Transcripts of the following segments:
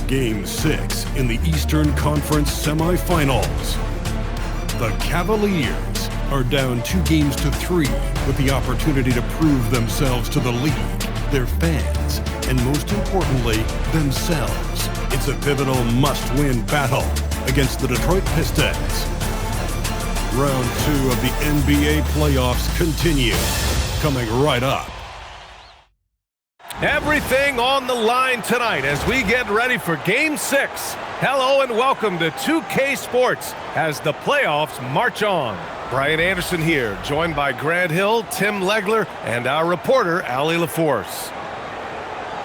Game 6 in the Eastern Conference semifinals. The Cavaliers are down 2-3 with the opportunity to prove themselves to the league, their fans, and most importantly, themselves. It's a pivotal must-win battle against the Detroit Pistons. Round 2 of the NBA playoffs continue, coming right up. Everything on the line tonight as we get ready for Game 6. Hello and welcome to 2K Sports as the playoffs march on. Brian Anderson here, joined by Grant Hill, Tim Legler, and our reporter, Allie LaForce.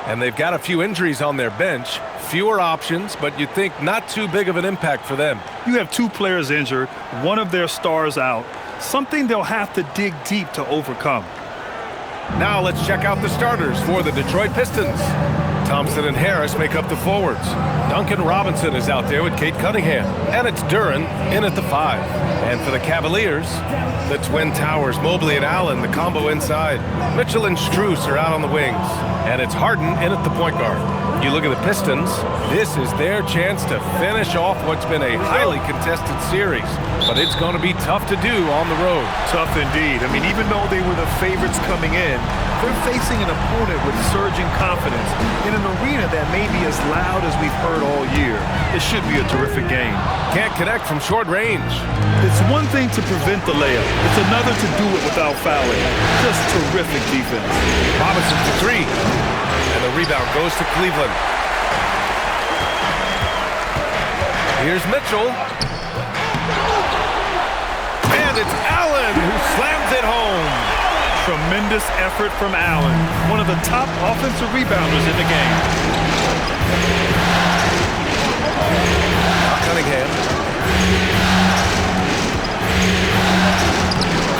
And they've got a few injuries on their bench, fewer options, but you'd think not too big of an impact for them. You have two players injured, one of their stars out, something they'll have to dig deep to overcome. Now let's check out the starters for the Detroit Pistons. Thompson and Harris make up the forwards. Duncan Robinson is out there with Cade Cunningham. And it's Duren in at the 5. And for the Cavaliers, the Twin Towers, Mobley and Allen, the combo inside. Mitchell and Strus are out on the wings. And it's Harden in at the point guard. You look at the Pistons, this is their chance to finish off what's been a highly contested series. But it's going to be tough to do on the road. Tough indeed. I mean, even though they were the favorites coming in, they're facing an opponent with surging confidence in an arena that may be as loud as we've heard all year. It should be a terrific game. Can't connect from short range. It's one thing to prevent the layup. It's another to do it without fouling. Just terrific defense. Robinson for 3. And the rebound goes to Cleveland. Here's Mitchell. And it's Allen who slams it home. Tremendous effort from Allen, one of the top offensive rebounders in the game. Cunningham.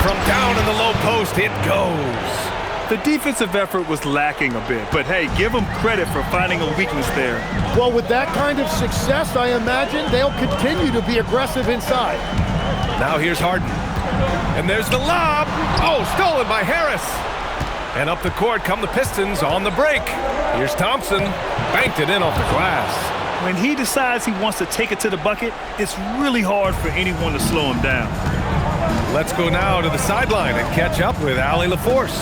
From down in the low post, it goes. The defensive effort was lacking a bit, but hey, give them credit for finding a weakness there. Well, with that kind of success, I imagine they'll continue to be aggressive inside. Now here's Harden. And there's the lob. Oh, stolen by Harris. And up the court come the Pistons on the break. Here's Thompson. Banked it in off the glass. When he decides he wants to take it to the bucket, it's really hard for anyone to slow him down. Let's go now to the sideline and catch up with Allie LaForce.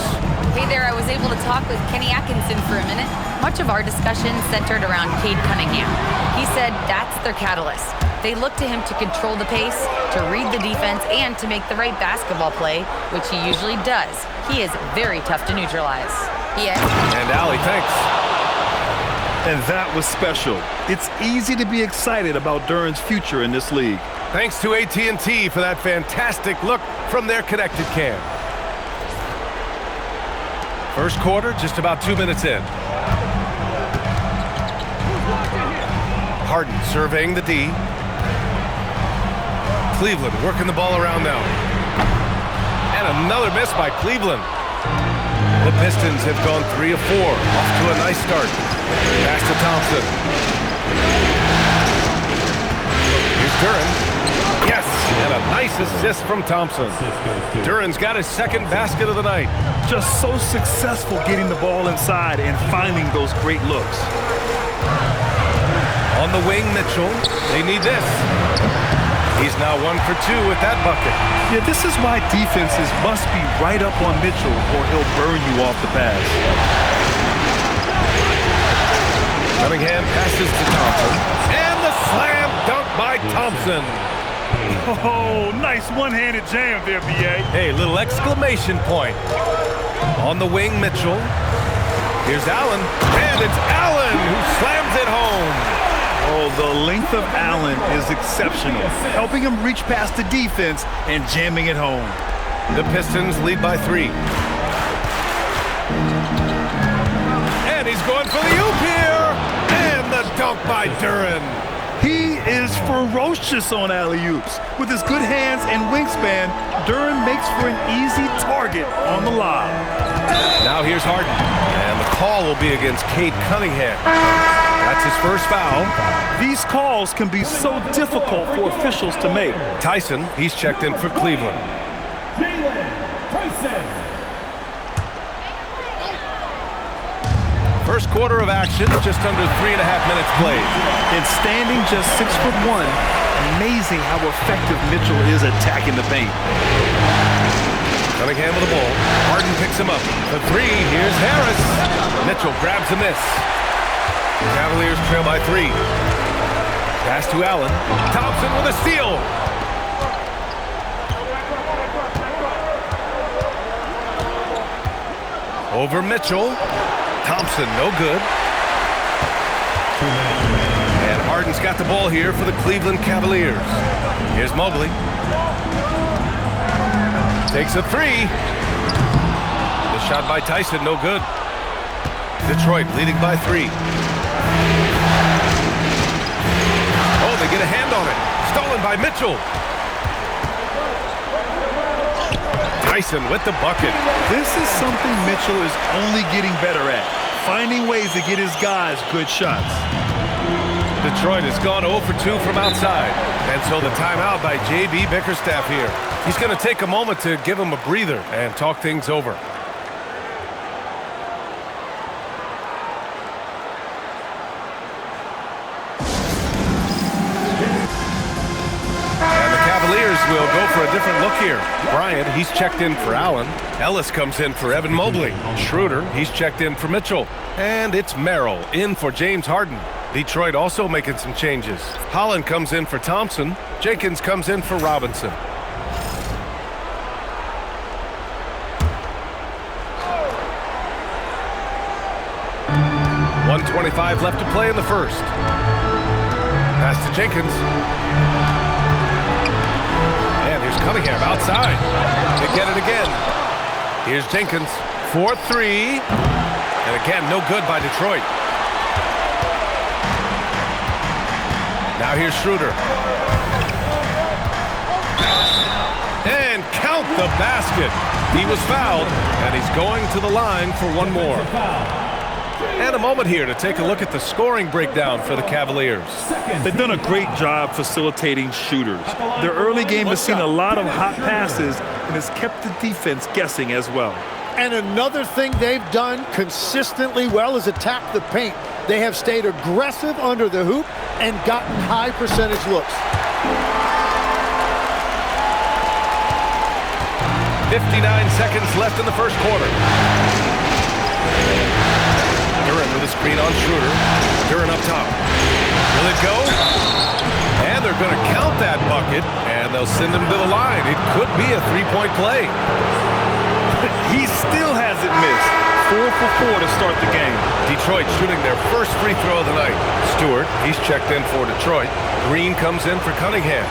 Hey there, I was able to talk with Kenny Atkinson for a minute. Much of our discussion centered around Cade Cunningham. He said that's their catalyst. They look to him to control the pace, to read the defense, and to make the right basketball play, which he usually does. He is very tough to neutralize. Yes. And Allie, thanks. And that was special. It's easy to be excited about Duren's future in this league. Thanks to AT&T for that fantastic look from their connected cam. First quarter, just about 2 minutes in. Harden surveying the D. Cleveland working the ball around now. And another miss by Cleveland. The Pistons have gone 3 of 4. Off to a nice start. Pass to Thompson. Here's Duren. Yes, and a nice assist from Thompson. Duren's got his second basket of the night. Just so successful getting the ball inside and finding those great looks. On the wing, Mitchell. They need this. He's now 1 for 2 with that bucket. Yeah, this is why defenses must be right up on Mitchell or he'll burn you off the pass. Cunningham passes to Thompson. And the slam dunk by Thompson. Oh, nice one-handed jam there, B.A. Hey, little exclamation point. On the wing, Mitchell. Here's Allen. And it's Allen who slams it home. Oh, the length of Allen is exceptional, helping him reach past the defense and jamming it home. The Pistons lead by 3. And he's going for the oop here. And the dunk by Duren. He is ferocious on alley-oops. With his good hands and wingspan, Duren makes for an easy target on the lob. Now here's Harden. And the call will be against Cade Cunningham. That's his first foul. These calls can be so difficult for officials to make. Tyson, he's checked in for Cleveland. First quarter of action, just under 3.5 minutes played. And standing just 6'1", amazing how effective Mitchell is attacking the paint. Cunningham with the ball. Harden picks him up. The three, here's Harris. Mitchell grabs a miss. Cavaliers trail by 3. Pass to Allen. Thompson with a steal. Over Mitchell. Thompson, no good. And Harden's got the ball here for the Cleveland Cavaliers. Here's Mobley. Takes a 3. The shot by Tyson, no good. Detroit leading by 3. Oh, they get a hand on it. Stolen by Mitchell. Tyson with the bucket. This is something Mitchell is only getting better at, finding ways to get his guys good shots. Detroit has gone 0 for 2 from outside. And so the timeout by J.B. Bickerstaff here. He's going to take a moment to give him a breather and talk things over. And the Cavaliers will go for a different look here. Bryant, he's checked in for Allen. Ellis comes in for Evan Mobley. Schroeder, he's checked in for Mitchell. And it's Merrill in for James Harden. Detroit also making some changes. Holland comes in for Thompson. Jenkins comes in for Robinson. 1:25 left to play in the first. Pass to Jenkins. And here's Cunningham outside. They get it again. Here's Jenkins. 4-3. And again, no good by Detroit. Now here's Schroeder. And count the basket. He was fouled, and he's going to the line for one more. And a moment here to take a look at the scoring breakdown for the Cavaliers. They've done a great job facilitating shooters. Their early game has seen a lot of hot passes and has kept the defense guessing as well. And another thing they've done consistently well is attack the paint. They have stayed aggressive under the hoop and gotten high percentage looks. 59 seconds left in the first quarter. Duren with a screen on Schroeder. Duren up top. Will it go? And they're going to count that bucket, and they'll send him to the line. It could be a three-point play. He still hasn't missed. 4 for 4 to start the game. Detroit shooting their first free throw of the night. Stewart, he's checked in for Detroit. Green comes in for Cunningham.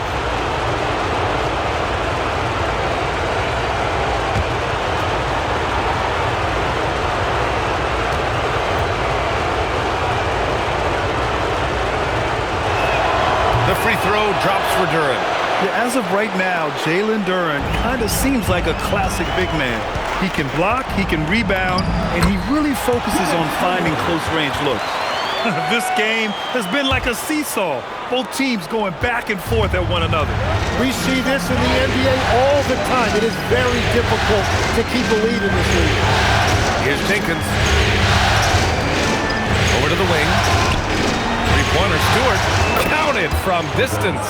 The free throw drops for Duren. Yeah, as of right now, Jalen Duren kind of seems like a classic big man. He can block, he can rebound, and he really focuses on finding close-range looks. This game has been like a seesaw, both teams going back and forth at one another. We see this in the NBA all the time. It is very difficult to keep a lead in this league. Here's Jenkins. Over to the wing. Three-pointer, Stewart. Counted from distance.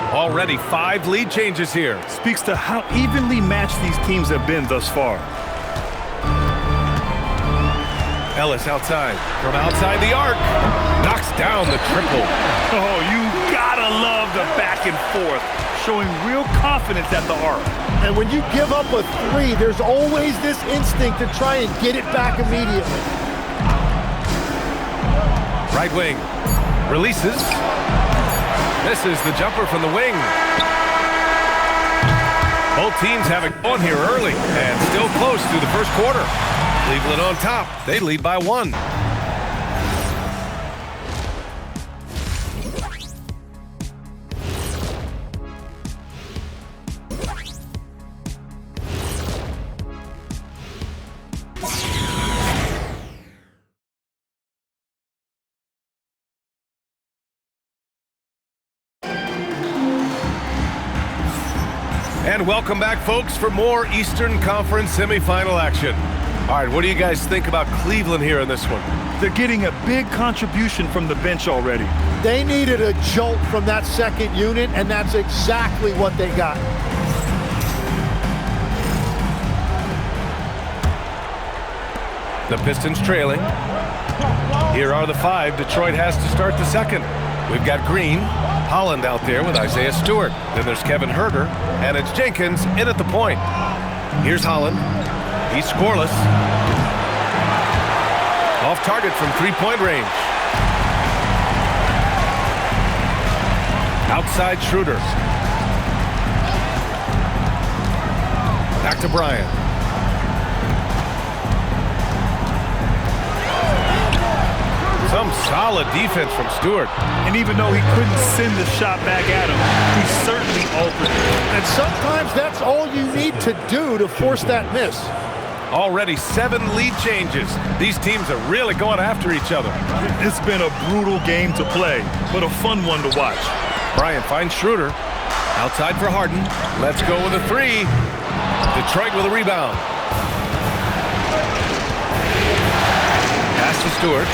Already 5 lead changes here. Speaks to how evenly matched these teams have been thus far. Ellis outside. From outside the arc. Knocks down the triple. Oh, you gotta love the back and forth. Showing real confidence at the arc. And when you give up a 3, there's always this instinct to try and get it back immediately. Right wing. Releases. Misses the jumper from the wing. Both teams have it on here early and still close through the first quarter. Cleveland on top. They lead by 1. And welcome back, folks, for more Eastern Conference semifinal action. All right, what do you guys think about Cleveland here in this one? They're getting a big contribution from the bench already. They needed a jolt from that second unit, and that's exactly what they got. The Pistons trailing. Here are the 5 Detroit has to start the second. We've got Green, Holland out there with Isaiah Stewart. Then there's Kevin Huerter, and it's Jenkins in at the point. Here's Holland. He's scoreless. Off target from three-point range. Outside Schroeder. Back to Bryant. Some solid defense from Stewart. And even though he couldn't send the shot back at him, he certainly altered it. And sometimes that's all you need to do to force that miss. Already 7 lead changes. These teams are really going after each other. It's been a brutal game to play, but a fun one to watch. Bryant finds Schroeder. Outside for Harden. Let's go with a 3. Detroit with a rebound. Pass to Stewart.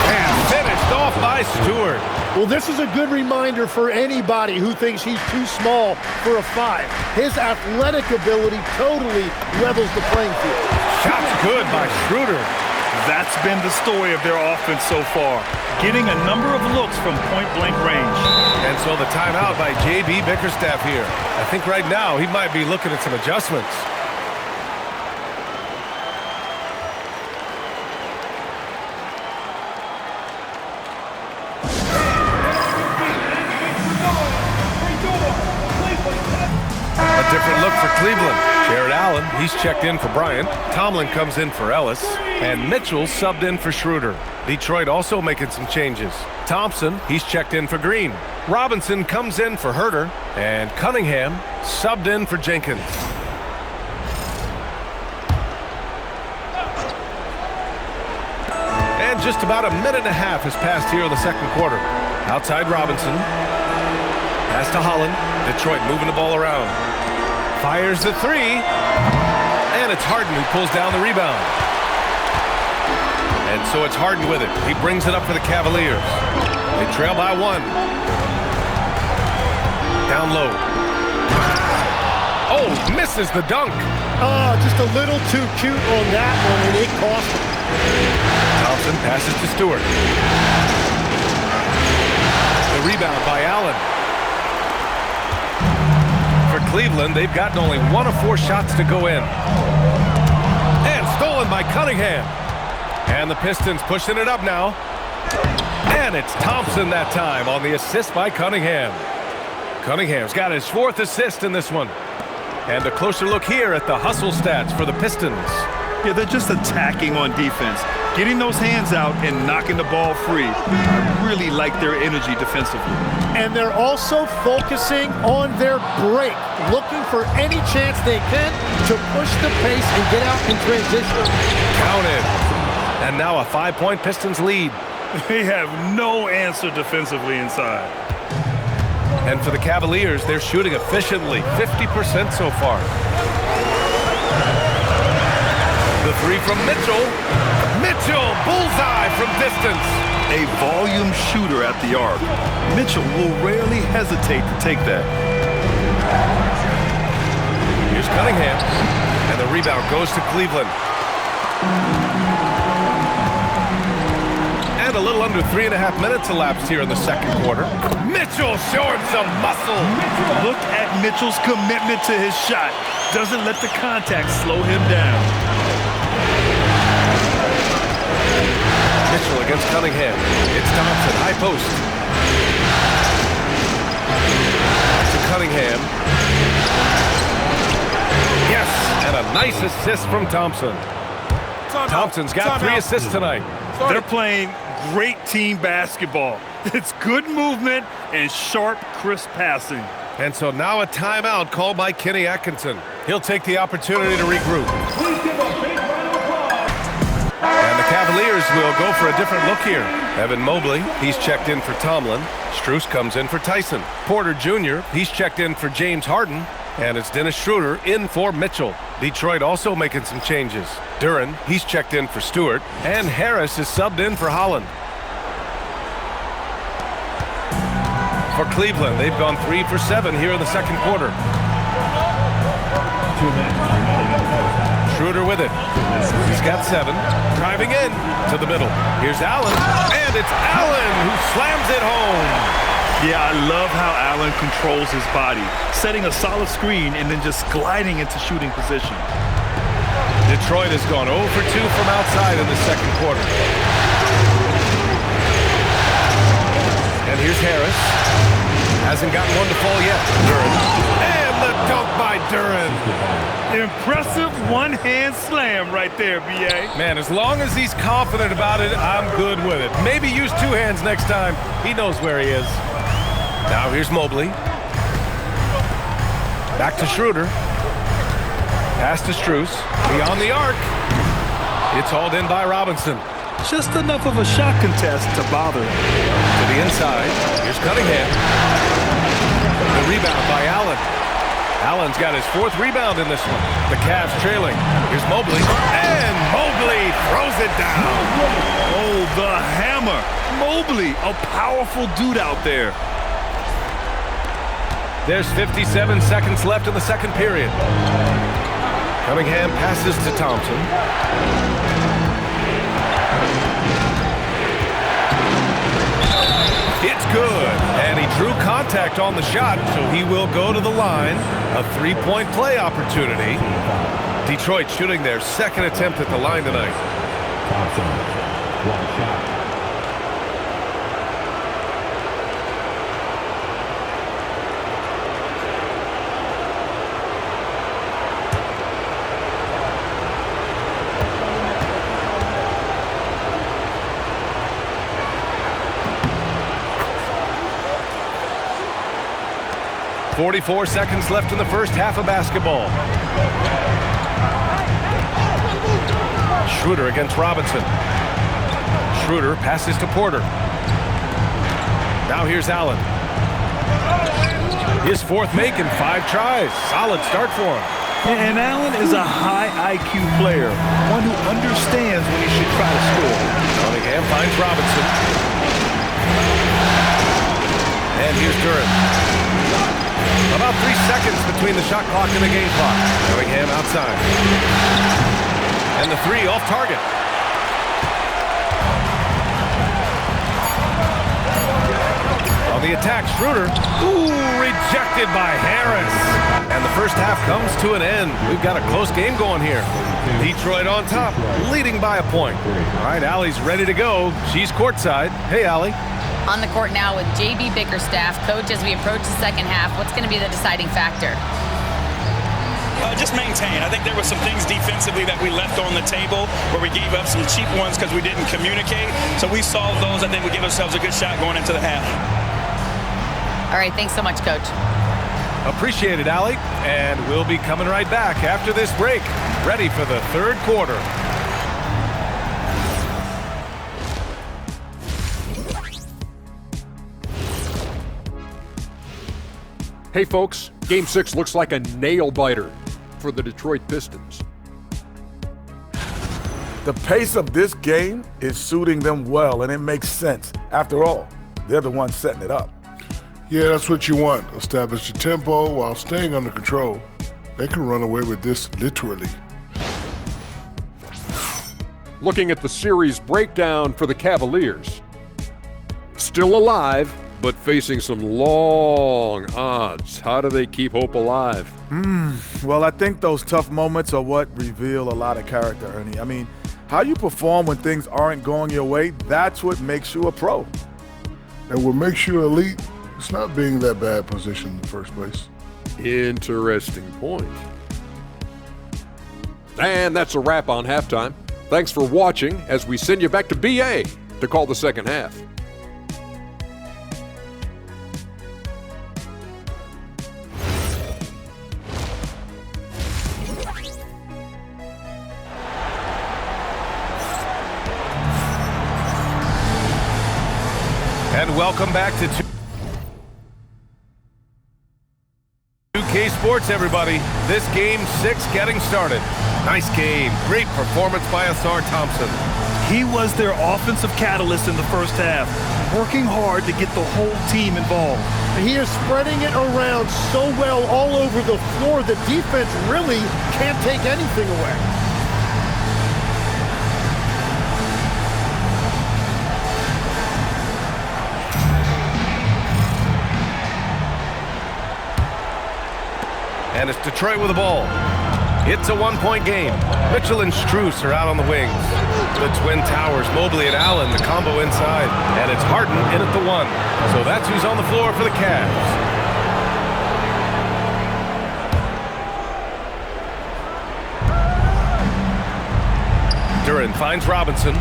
And finished off by Stewart. Well, this is a good reminder for anybody who thinks he's too small for a 5. His athletic ability totally levels the playing field. Shot's good by Schroeder. That's been the story of their offense so far, getting a number of looks from point-blank range. And so the timeout by J.B. Bickerstaff here. I think right now he might be looking at some adjustments. Different look for Cleveland. Jared Allen, he's checked in for Bryant. Tomlin comes in for Ellis. And Mitchell subbed in for Schroeder. Detroit also making some changes. Thompson, he's checked in for Green. Robinson comes in for Huerter. And Cunningham subbed in for Jenkins. And just about a minute and a half has passed here in the second quarter. Outside Robinson. Pass to Holland. Detroit moving the ball around. Fires the 3, and it's Harden who pulls down the rebound. And so it's Harden with it. He brings it up for the Cavaliers. They trail by 1. Down low. Oh, misses the dunk. Oh, just a little too cute on that one, and it cost him. Thompson passes to Stewart. The rebound by Allen. For Cleveland, they've gotten only 1 of 4 shots to go in. And stolen by Cunningham. And the Pistons pushing it up now. And it's Thompson that time on the assist by Cunningham. Cunningham's got his 4th assist in this one. And a closer look here at the hustle stats for the Pistons. Yeah, they're just attacking on defense, getting those hands out and knocking the ball free. I really like their energy defensively. And they're also focusing on their break, looking for any chance they can to push the pace and get out in transition. Counted. And now a 5-point Pistons lead. They have no answer defensively inside. And for the Cavaliers, they're shooting efficiently, 50% so far. The 3 from Mitchell. Mitchell, bullseye from distance. A volume shooter at the arc. Mitchell will rarely hesitate to take that. Here's Cunningham. And the rebound goes to Cleveland. And a little under 3.5 minutes elapsed here in the second quarter. Mitchell showing some muscle. Look at Mitchell's commitment to his shot. Doesn't let the contact slow him down. Mitchell against Cunningham. It's Thompson, high post. To Cunningham. Yes, and a nice assist from Thompson. Thompson's got 3 assists tonight. They're playing great team basketball. It's good movement and sharp, crisp passing. And so now a timeout called by Kenny Atkinson. He'll take the opportunity to regroup. And the Cavaliers will go for a different look here. Evan Mobley, he's checked in for Tomlin. Strus comes in for Tyson. Porter Jr., he's checked in for James Harden. And it's Dennis Schroeder in for Mitchell. Detroit also making some changes. Duren, he's checked in for Stewart. And Harris is subbed in for Holland. For Cleveland, they've gone 3 for 7 here in the second quarter. Schroeder with it. He's got 7. Driving in to the middle. Here's Allen. And it's Allen who slams it home. Yeah, I love how Allen controls his body, setting a solid screen and then just gliding into shooting position. Detroit has gone 0 for 2 from outside in the second quarter. And here's Harris. Hasn't gotten one to fall yet. Duren. And the dunk by Duren. Impressive one-hand slam right there, B.A. Man, as long as he's confident about it, I'm good with it. Maybe use 2 hands next time. He knows where he is. Now here's Mobley. Back to Schroeder. Pass to Strus. Beyond the arc. It's hauled in by Robinson. Just enough of a shot contest to bother him. To the inside. Here's Cunningham. The rebound by Allen. Allen's got his 4th rebound in this one. The Cavs trailing. Here's Mobley. And Mobley throws it down. Oh, the hammer. Mobley, a powerful dude out there. There's 57 seconds left in the second period. Cunningham passes to Thompson. It's good. And he drew contact on the shot, so he will go to the line. A 3-point play opportunity. Detroit shooting their 2nd attempt at the line tonight. Thompson, 1 shot. 44 seconds left in the first half of basketball. Schroeder against Robinson. Schroeder passes to Porter. Now here's Allen. His 4th make in 5 tries. Solid start for him. And Allen is a high IQ player, one who understands when he should try to score. Cunningham finds Robinson. And here's Duren. About 3 seconds between the shot clock and the game clock. Cunningham outside. And the 3 off target. On the attack, Schroeder. Ooh, rejected by Harris. And the first half comes to an end. We've got a close game going here. Detroit on top, leading by a point. All right, Allie's ready to go. She's courtside. Hey, Allie. On the court now with J.B. Bickerstaff. Coach, as we approach the second half, what's going to be the deciding factor? Just maintain. I think there were some things defensively that we left on the table where we gave up some cheap ones because we didn't communicate. So we solved those. I think we give ourselves a good shot going into the half. All right, thanks so much, Coach. Appreciate it, Allie. And we'll be coming right back after this break. Ready for the third quarter. Hey folks, Game 6 looks like a nail-biter for the Detroit Pistons. The pace of this game is suiting them well, and it makes sense. After all, they're the ones setting it up. Yeah, that's what you want. Establish your tempo while staying under control. They can run away with this literally. Looking at the series breakdown for the Cavaliers. Still alive, but facing some long odds. How do they keep hope alive? Well, I think those tough moments are what reveal a lot of character, Ernie. I mean, how you perform when things aren't going your way, that's what makes you a pro. And what makes you elite, it's not being that bad position in the first place. Interesting point. And that's a wrap on halftime. Thanks for watching as we send you back to BA to call the second half. And welcome back to 2K 2K Sports, everybody. This game 6 getting started. Nice game. Great performance by Asar Thompson. He was their offensive catalyst in the first half, working hard to get the whole team involved. He is spreading it around so well all over the floor. The defense really can't take anything away. And it's Detroit with the ball. It's a one-point game. Mitchell and Strus are out on the wings. The Twin Towers, Mobley and Allen, the combo inside. And it's Harden in at the 1. So that's who's on the floor for the Cavs. Duren finds Robinson.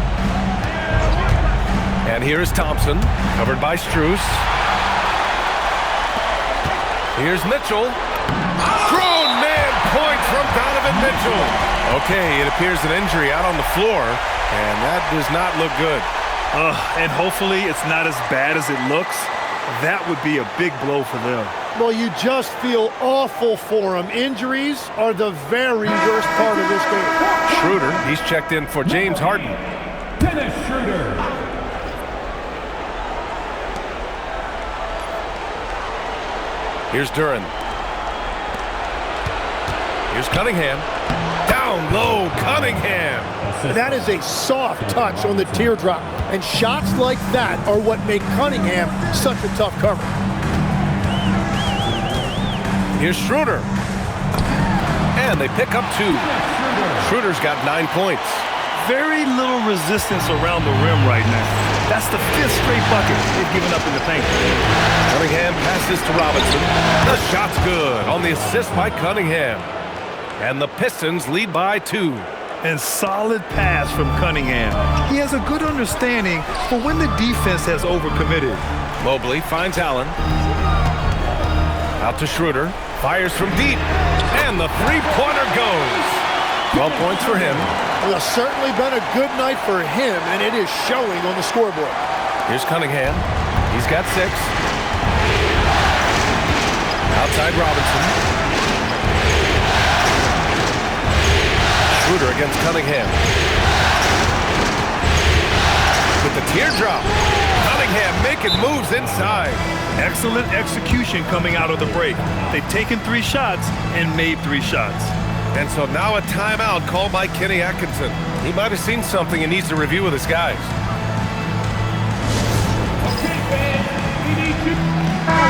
And here is Thompson, covered by Strus. Here's Mitchell. Grown man point from Donovan Mitchell. Okay, it appears an injury out on the floor, and that does not look good. And hopefully it's not as bad as it looks. That would be a big blow for them. Well, you just feel awful for him. Injuries are the very worst part of this game. Schroeder, he's checked in for James Harden. Dennis Schroeder. Here's Duren. Here's Cunningham. Down low, Cunningham. That is a soft touch on the teardrop. And shots like that are what make Cunningham such a tough cover. Here's Schroeder. And they pick up 2. Schroeder's got 9 points. Very little resistance around the rim right now. That's the 5th straight bucket they've given up in the paint. Cunningham passes to Robinson. The shot's good on the assist by Cunningham. And the Pistons lead by 2. And solid pass from Cunningham. He has a good understanding for when the defense has overcommitted. Mobley finds Allen. Out to Schroeder. Fires from deep. And the three-pointer goes. 12 points for him. Well, it's certainly been a good night for him, and it is showing on the scoreboard. Here's Cunningham. He's got 6. Outside Robinson. Schroeder against Cunningham. With the teardrop. Cunningham making moves inside. Excellent execution coming out of the break. They've taken 3 shots and made 3 shots. And so now a timeout called by Kenny Atkinson. He might have seen something and needs to review with his guys.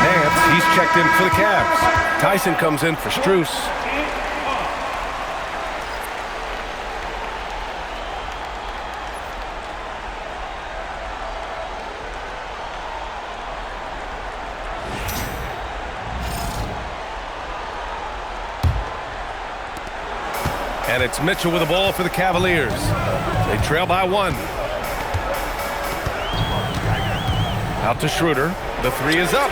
Nance, he's checked in for the Cavs. Tyson comes in for Strus. And it's Mitchell with the ball for the Cavaliers. They trail by 1. Out to Schroeder. The 3 is up.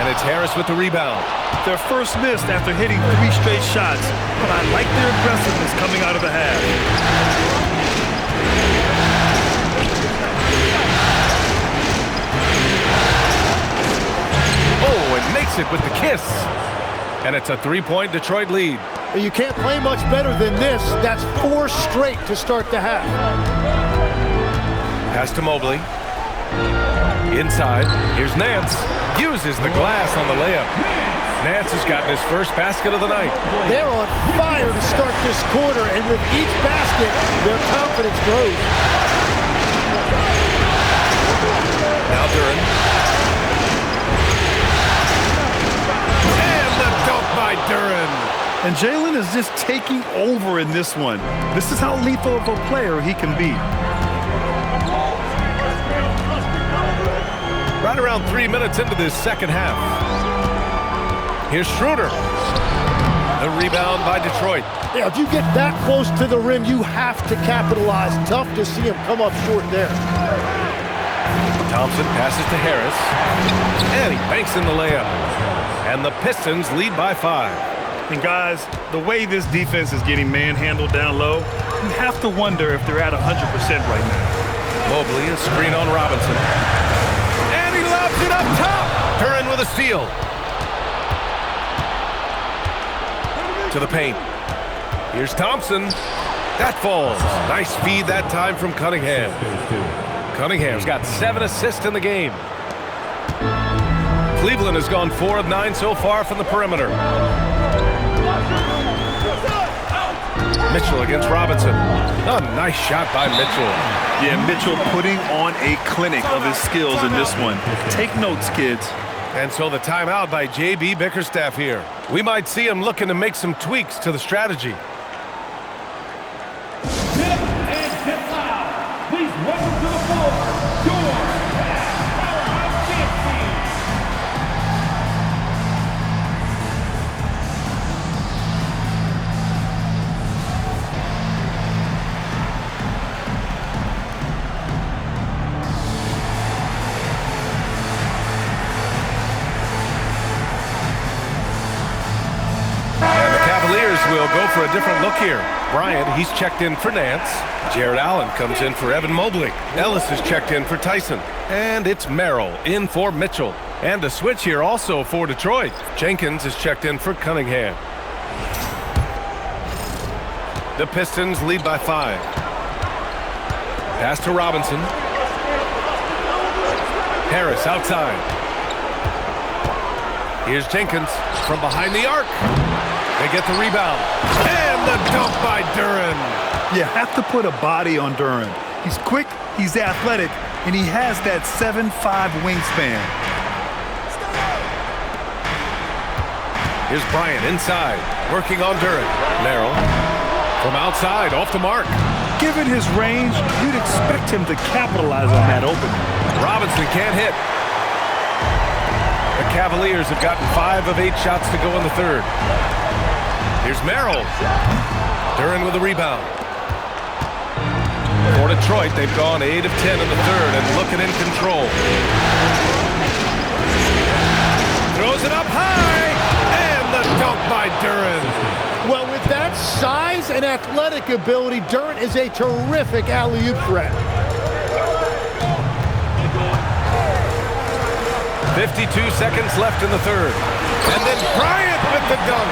And it's Harris with the rebound. Their first miss after hitting 3 straight shots, but I like their aggressiveness coming out of the half. Oh, and makes it with the kiss. And it's a 3-point Detroit lead. You can't play much better than this. That's 4 straight to start the half. Pass to Mobley. Inside. Here's Nance. Uses the glass on the layup. Nance has gotten his first basket of the night. They're on fire to start this quarter, and with each basket, their confidence grows. Now Duren. And the dunk by Duren. And Jalen is just taking over in this one. This is how lethal of a player he can be. Right around 3 minutes into this second half. Here's Schroeder. The rebound by Detroit. Yeah, if you get that close to the rim, you have to capitalize. Tough to see him come up short there. Thompson passes to Harris. And he banks in the layup. And the Pistons lead by 5. And guys, the way this defense is getting manhandled down low, you have to wonder if they're at 100% right now. Mobley, a screen on Robinson. And he lobs it up top. Duren with a steal. To the paint. Here's Thompson. That falls. Nice feed that time from Cunningham. Cunningham's got 7 assists in the game. Cleveland has gone 4 of 9 so far from the perimeter. Mitchell against Robinson. A nice shot by Mitchell. Yeah, Mitchell putting on a clinic of his skills in this one. Take notes, kids. And so the timeout by J.B. Bickerstaff here. We might see him looking to make some tweaks to the strategy. Tip and tip foul. Please welcome to the floor, your powerhouse dance team. And the Cavaliers will go for a different look here. Bryant, he's checked in for Nance. Jared Allen comes in for Evan Mobley. Ellis is checked in for Tyson. And it's Merrill in for Mitchell. And a switch here also for Detroit. Jenkins is checked in for Cunningham. The Pistons lead by 5. Pass to Robinson. Harris outside. Here's Jenkins from behind the arc. They get the rebound. And the dunk by Duren. You have to put a body on Duren. He's quick, he's athletic, and he has that 7'5" wingspan. Here's Bryant inside, working on Duren. Merrill from outside, off the mark. Given his range, you'd expect him to capitalize on that opening. Robinson can't hit. The Cavaliers have gotten 5 of 8 shots to go in the third. Here's Merrill. Duren with a rebound. For Detroit, they've gone 8 of 10 in the third and looking in control. Throws it up high, and the dunk by Duren. Well, with that size and athletic ability, Duren is a terrific alley-oop threat. 52 seconds left in the third. And then Bryant with the dunk.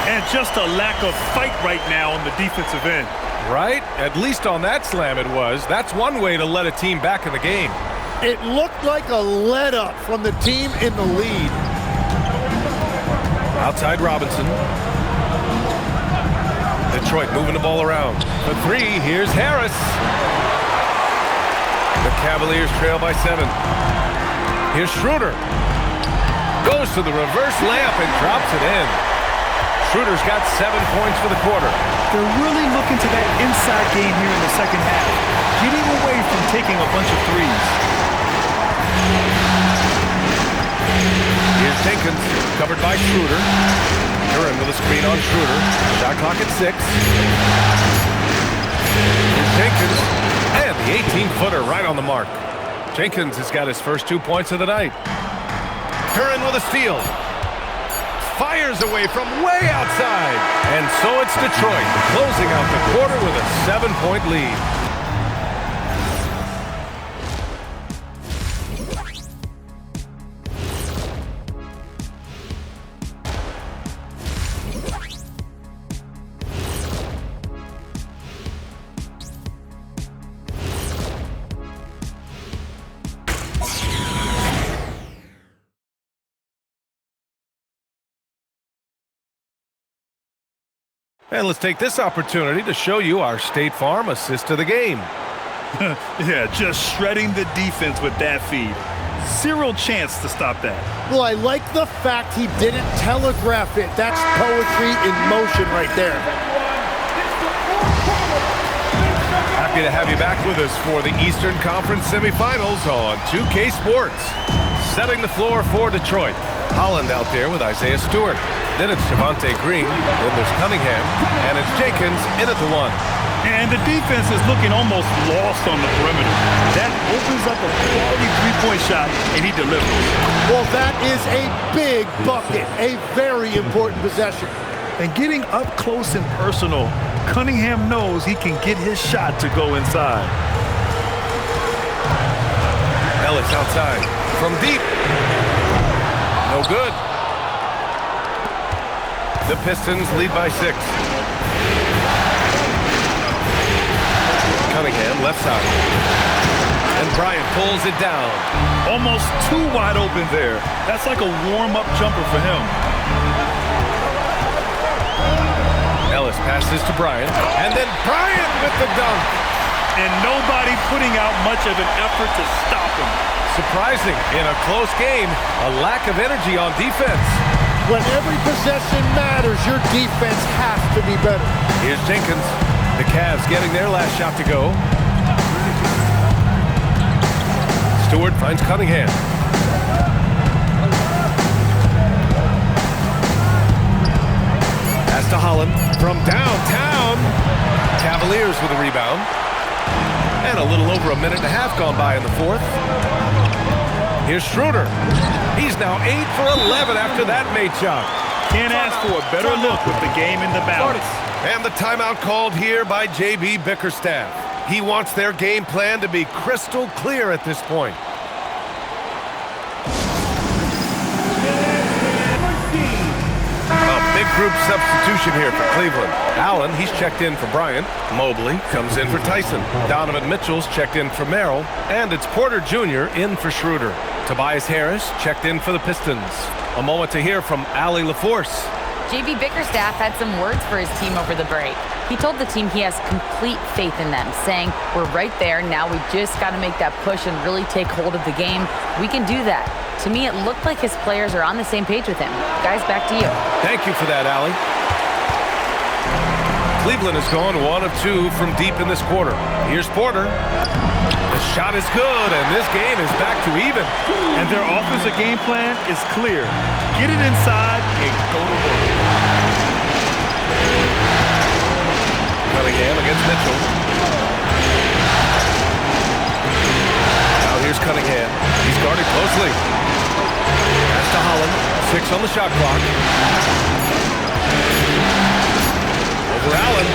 And just a lack of fight right now on the defensive end. Right? At least on that slam it was. That's one way to let a team back in the game. It looked like a let-up from the team in the lead. Outside Robinson. Detroit moving the ball around. For 3, here's Harris. The Cavaliers trail by 7. Here's Schroeder. Goes to the reverse layup and drops it in. Schroeder's got 7 points for the quarter. They're really looking to that inside game here in the second half, getting away from taking a bunch of threes. Here's Jenkins, covered by Schroeder. Duren with a screen on Schroeder. Shot clock at 6. Here's Jenkins, and the 18-footer right on the mark. Jenkins has got his first 2 points of the night. Duren with a steal. Fires away from way outside. And so it's Detroit closing out the quarter with a 7-point lead. And let's take this opportunity to show you our State Farm assist of the game. Yeah, just shredding the defense with that feed. Zero chance to stop that. Well, I like the fact he didn't telegraph it. That's poetry in motion right there. Happy to have you back with us for the Eastern Conference semifinals on 2K Sports. Setting the floor for Detroit. Holland out there with Isaiah Stewart. Then it's Javonte Green. Then there's Cunningham. And it's Jenkins in at the 1. And the defense is looking almost lost on the perimeter. That opens up a quality three-point shot, and he delivers. Well, that is a big bucket. A very important possession. And getting up close and personal, Cunningham knows he can get his shot to go inside. Ellis outside. From deep. No good. The Pistons lead by 6. Cunningham, left side. And Bryant pulls it down. Almost too wide open there. That's like a warm-up jumper for him. Ellis passes to Bryant. And then Bryant with the dunk. And nobody putting out much of an effort to stop him. Surprising in a close game, a lack of energy on defense. When every possession matters, your defense has to be better. Here's Jenkins. The Cavs getting their last shot to go. Stewart finds Cunningham. Pass to Holland from downtown. Cavaliers with a rebound. And a little over a minute and a half gone by in the fourth. Here's Schroeder. He's now 8 for 11 after that made shot. Can't ask for a better look with the game in the balance. And the timeout called here by J.B. Bickerstaff. He wants their game plan to be crystal clear at this point. A big group substitution here for Cleveland. Allen, he's checked in for Bryant. Mobley comes in for Tyson. Donovan Mitchell's checked in for Merrill. And it's Porter Jr. in for Schroeder. Tobias Harris checked in for the Pistons. A moment to hear from Allie LaForce. J.B. Bickerstaff had some words for his team over the break. He told the team he has complete faith in them, saying, "We're right there. Now we just got to make that push and really take hold of the game. We can do that." To me, it looked like his players are on the same page with him. Guys, back to you. Thank you for that, Allie. Cleveland has gone 1 of 2 from deep in this quarter. Here's Porter. The shot is good, and this game is back to even. And their offensive game plan is clear. Get it inside and go to work. Cunningham against Mitchell. Now here's Cunningham. He's guarded closely. Pass to Holland. 6 on the shot clock. Over Allen.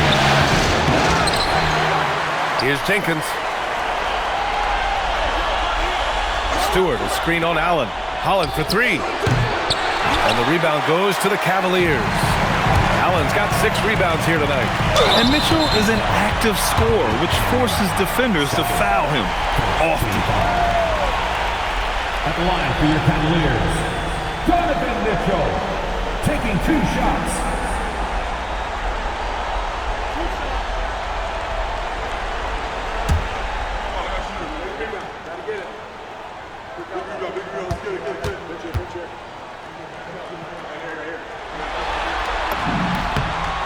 Here's Jenkins. Stewart, a screen on Allen. Holland for 3. And the rebound goes to the Cavaliers. Allen's got 6 rebounds here tonight. And Mitchell is an active scorer, which forces defenders to foul him often. At the line for your Cavaliers, Donovan Mitchell, taking 2 shots.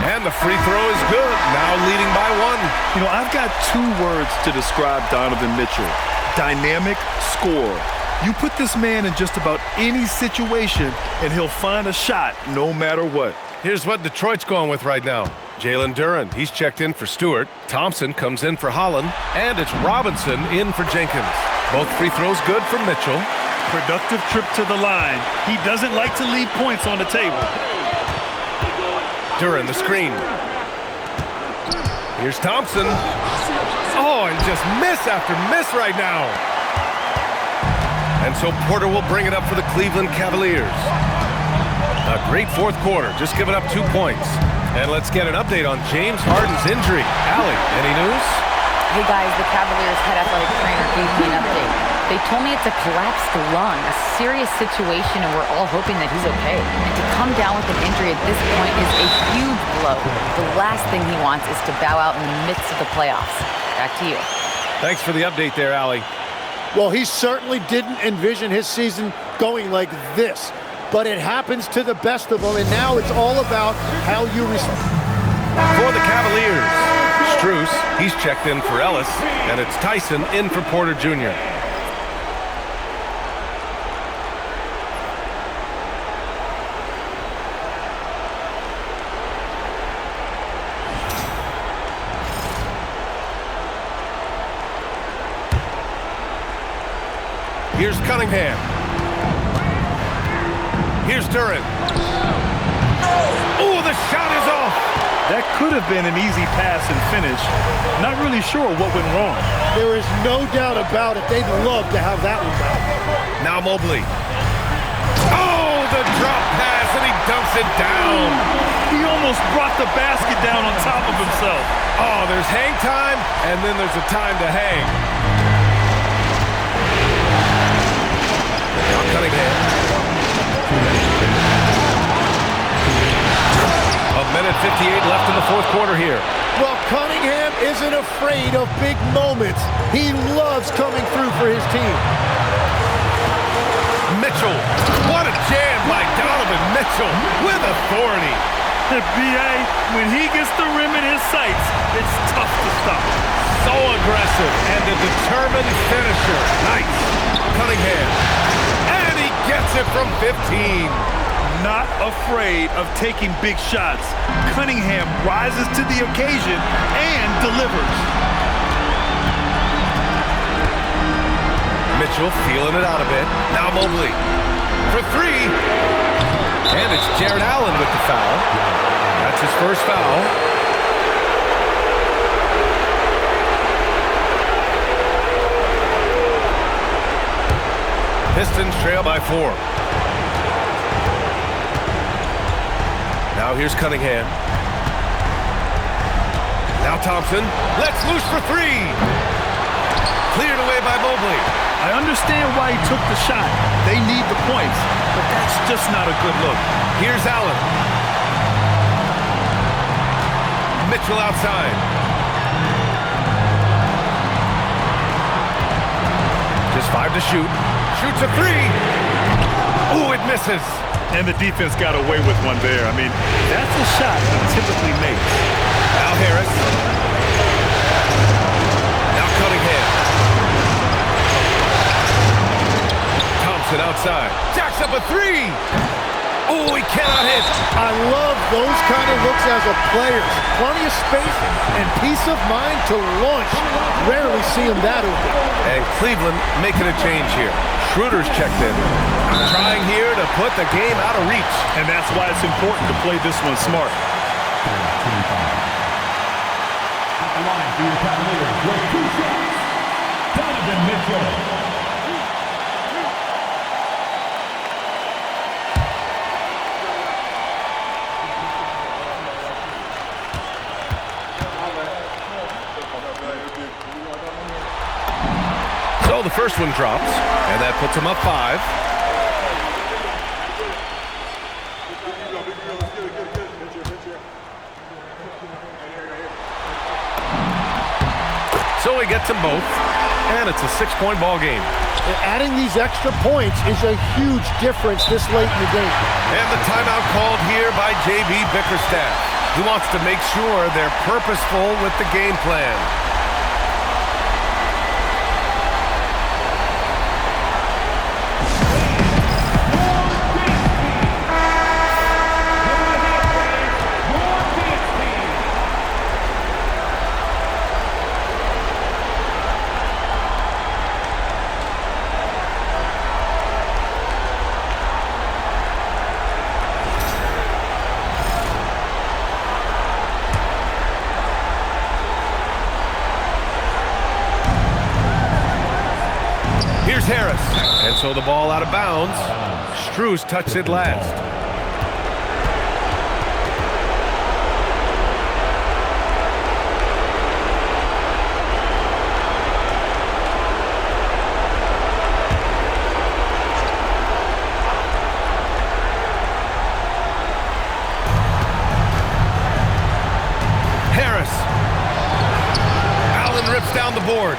And the free throw is good, now leading by 1. You know, I've got 2 words to describe Donovan Mitchell. Dynamic scorer. You put this man in just about any situation, and he'll find a shot no matter what. Here's what Detroit's going with right now. Jalen Duren, he's checked in for Stewart. Thompson comes in for Holland. And it's Robinson in for Jenkins. Both free throws good for Mitchell. Productive trip to the line. He doesn't like to leave points on the table. Duren, the screen. Here's Thompson. Oh, and just miss after miss right now. And so Porter will bring it up for the Cleveland Cavaliers. A great fourth quarter, just giving up 2 points. And let's get an update on James Harden's injury. Allie, any news? Hey guys, the Cavaliers head athletic trainer gave me an update. They told me it's a collapsed lung, a serious situation, and we're all hoping that he's okay. And to come down with an injury at this point is a huge blow. The last thing he wants is to bow out in the midst of the playoffs. Back to you. Thanks for the update there, Allie. Well, he certainly didn't envision his season going like this. But it happens to the best of them, and now it's all about how you respond. For the Cavaliers, Strus, he's checked in for Ellis, and it's Tyson in for Porter Jr. Here's Cunningham. Here's Duren. Oh, the shot is off. That could have been an easy pass and finish. Not really sure what went wrong. There is no doubt about it. They'd love to have that one back. Now Mobley. Oh, the drop pass, and he dumps it down. He almost brought the basket down on top of himself. Oh, there's hang time, and then there's a time to hang. Now Cunningham. A minute 58 left in the fourth quarter here. Well, Cunningham isn't afraid of big moments. He loves coming through for his team. Mitchell. What a jam by Donovan Mitchell with authority. B.A., when he gets the rim in his sights, it's tough to stop. So aggressive and a determined finisher. Nice. Cunningham. And he gets it from 15. Not afraid of taking big shots. Cunningham rises to the occasion and delivers. Mitchell feeling it out a bit. Now Mobley for three. And it's Jared Allen with the foul. That's his first foul. Pistons trail by 4. Now here's Cunningham. Now Thompson. Let's loose for three. Cleared away by Mobley. I understand why he took the shot. They need the points, but that's just not a good look. Here's Allen. Mitchell outside. Just 5 to shoot. Shoots a three. Ooh, it misses. And the defense got away with one there. I mean, that's a shot he typically makes. Now Harris. Now Cunningham. Thompson outside. Jacks up a three. Oh, he cannot hit. I love those kind of looks as a player. Plenty of space and peace of mind to launch. Rarely see him that open. And Cleveland making a change here. Schroeder's checked in. Trying here to put the game out of reach. And that's why it's important to play this one smart. At the line for your Cavaliers with 2 shots, Donovan Mitchell. So the first one drops, and that puts him up 5. So he gets them both, and it's a 6-point ball game. Adding these extra points is a huge difference this late in the game. And the timeout called here by J.B. Bickerstaff. He wants to make sure they're purposeful with the game plan. Here's Harris. And so the ball out of bounds. Strus touched it last. Harris. Allen rips down the board.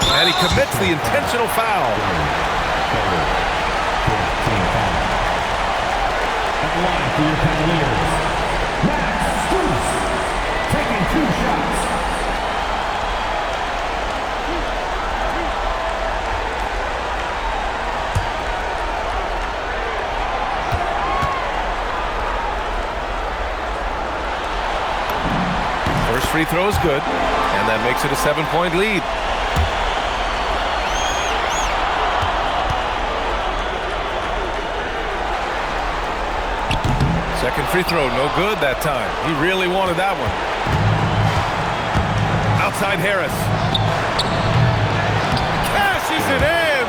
And he commits the intentional foul. At the line for your Cavaliers, Max Strus, taking 2 shots. First free throw is good, and that makes it a 7-point lead. Second free throw, no good that time. He really wanted that one. Outside Harris. Cashes it in!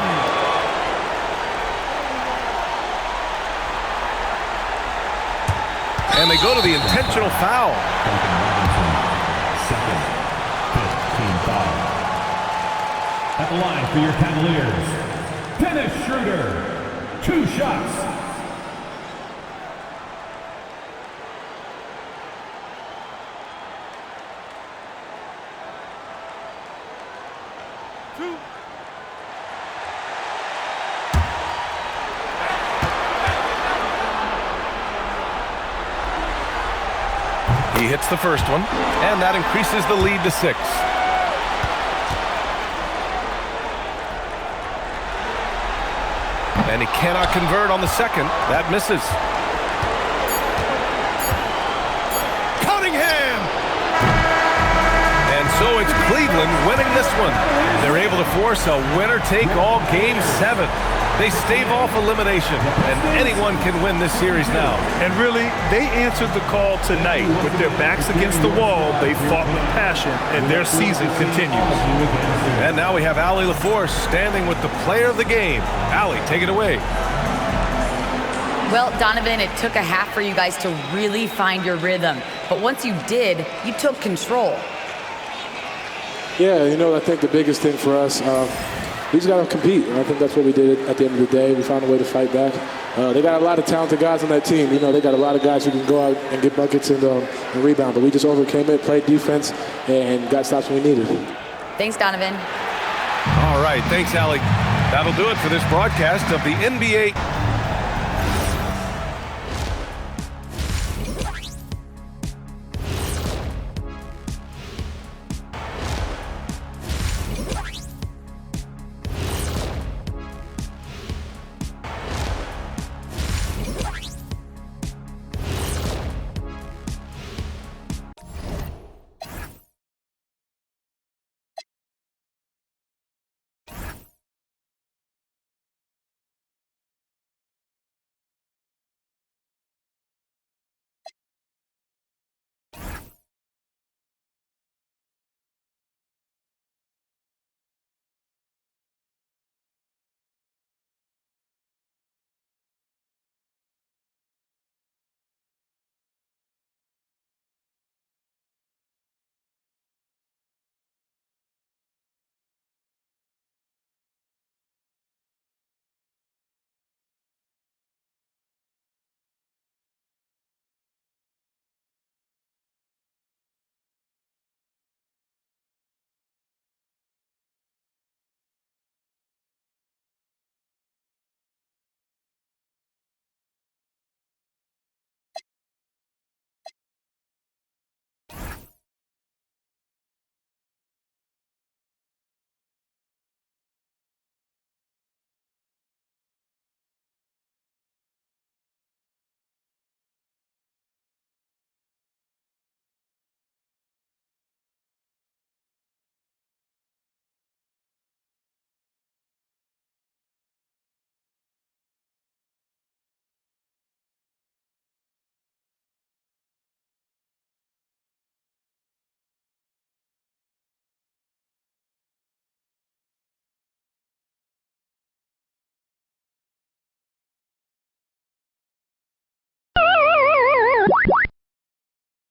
to the intentional foul. Second, 15 foul. At the line for your Cavaliers, Dennis Schroeder, 2 shots. He hits the first one, and that increases the lead to 6. And he cannot convert on the second. That misses. Cunningham! And so it's Cleveland winning this one. They're able to force a winner-take-all Game 7. They stave off elimination, and anyone can win this series now. And really, they answered the call tonight. With their backs against the wall, they fought with passion, and their season continues. And now we have Allie LaForce standing with the player of the game. Allie, take it away. Well, Donovan, it took a half for you guys to really find your rhythm. But once you did, you took control. Yeah, I think the biggest thing for us, we just got to compete, and I think that's what we did at the end of the day. We found a way to fight back. They got a lot of talented guys on that team. They got a lot of guys who can go out and get buckets and rebound, but we just overcame it, played defense, and got stops when we needed. Thanks, Donovan. All right, thanks, Allie. That'll do it for this broadcast of the NBA